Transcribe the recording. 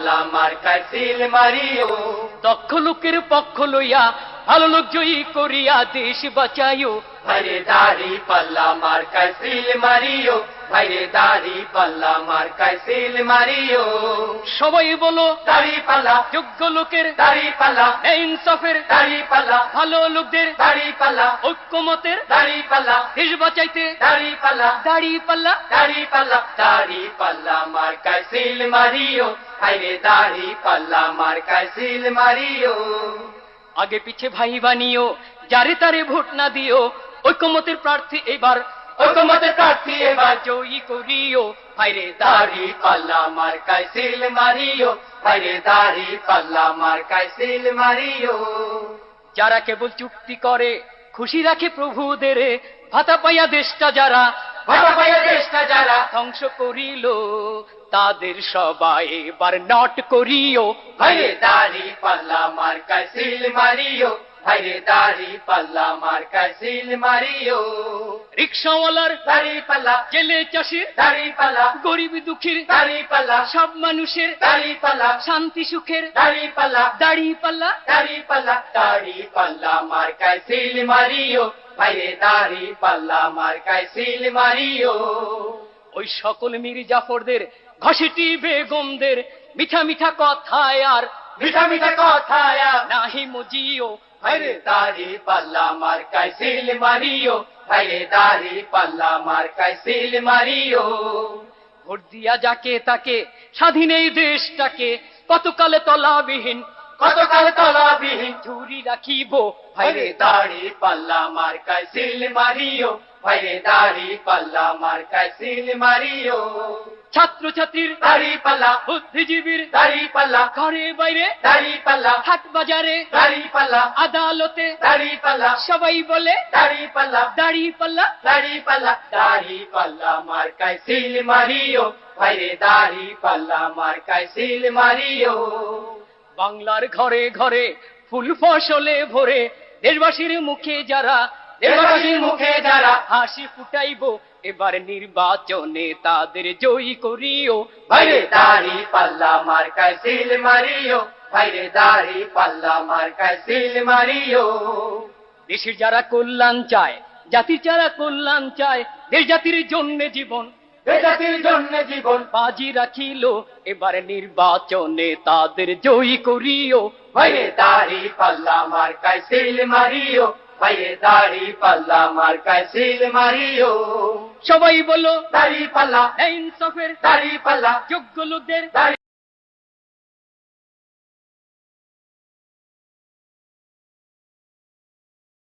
পাল্লা মার্কায় seal Mario. দক্ষ লোকের পক্ষ লইয়া ভালো লোক জয়ী করিয়া দেশ বাঁচাইও। ভাইরে দাড়ি পাল্লা মার্কায় সিল মারিও, ভাইরে দাড়ি পাল্লা মার্কায় সিল মারিও। সবাই বলো দাড়ি পাল্লা, যোগ্য লোকের দাড়ি পাল্লা, ইনসাফের দাড়ি পাল্লা, ভালো লোকদের দাড়ি পাল্লা, ঐক্যমতের দাড়ি পাল্লা, দেশ বাঁচাইতে দাড়ি পাল্লা, দাড়ি পাল্লা। দাড়ি পাল্লা, দাড়ি পাল্লা মার্কায় সিল মারিও, ভাইরে দাড়ি পাল্লা মার্কায় সিল মারিও। আগে পিছে ভাই বানিও, যারে তারে ভোট না দিও, ঐক্যমতের প্রার্থী এবার ঐক্যমতের প্রার্থী এবার জয়ী করিও। ভাইরে দাড়ি পাল্লা মার্কায় সিল মারিও, ভাইরে দাড়ি পাল্লা মার্কায় সিল মারিও। যারা কেবল চুক্তি করে খুশি রাখে প্রভুদের, ভাতা পাইয়া দেশটা যারা ভাতা পাইয়া দেশটা যারা ধ্বংস করিল, তাদের সবাই এবার নট করিও। ভাইরে দাড়ি পাল্লা মার্কায় সিল মারিও, ভাইরে দাড়ি পাল্লা মার্কায় সিল মারিও। রিক্সাওয়ালার দাড়ি পাল্লা, জেলে চাষির দাড়ি পাল্লা, গরিব দুঃখীর দাড়ি পাল্লা, সব মানুষের দাড়ি পাল্লা, শান্তি সুখের দাড়ি পাল্লা, দাড়ি পাল্লা। দাড়ি পাল্লা, দাড়ি পাল্লা মার্কায় সিল মারিও, ভাইরে দাড়ি পাল্লা মার্কায় সিল মারিও। ওই সকল মীর জাফরদের ঘষেটি বেগমদের মিঠা মিঠা কথায় আর মিঠা মিঠা কথায় নাহি মজিও। ভাইরে দাড়ি পাল্লা মার্কায় সিল মারিও, ভাইরে দাড়ি পাল্লা মার্কায় সিল মারিও। ভোট দিয়া যাকে তাকে স্বাধীন এই দেশটাকে কতকালে তলাবিহীন কতকাল তলাবিহীন ঝুরি রাখিব। ভাইরে দাড়ি পাল্লা মার্কায় সিল মারিও, ভাইরে দাড়ি পাল্লা মার্কায় সিল মারিও। ছাত্র ছাত্রীর দাড়ি পাল্লা, বুদ্ধিজীবীর দাড়ি পাল্লা, ঘরে বাইরে দাড়ি পাল্লা, হাট বাজারে দাড়ি পাল্লা, আদালতে দাড়ি পাল্লা, সবাই বলে দাড়ি পাল্লা, দাড়ি পাল্লা। দাড়ি পাল্লা, দাড়ি পাল্লা মার্কায় সিল মারিও, ভাইরে দাড়ি পাল্লা মার্কায় সিল মারিও। বাংলার ঘরে ঘরে ফুল ফসলে ভরে দেশবাসীর মুখে যারা দেশবাসীর মুখে যারা হাসি ফুটাইব, এবার নির্বাচনে তাদের জয়ী করিও। ভাইরে দাড়ি পাল্লা মার্কায় সিল মারিও, ভাইরে দাড়ি পাল্লা মার্কায় সিল মারিও। দেশের যারা কল্যাণ চায়, জাতির যারা কল্যাণ চায়, দেশ জাতির জন্য জীবন জাতির জন্য জীবন বাজি রাখিল, এবার নির্বাচনে তাদের জয়ী করিও। ভাইরে দাড়ি পাল্লা মার্কায় সিল মারিও, ভাইরে দাড়ি পাল্লা মার্কায় সিল মারিও। সবাই বলো দাড়ি পাল্লা, ইনসাফের দাড়ি পাল্লা, যোগ্য লোকদের দাড়ি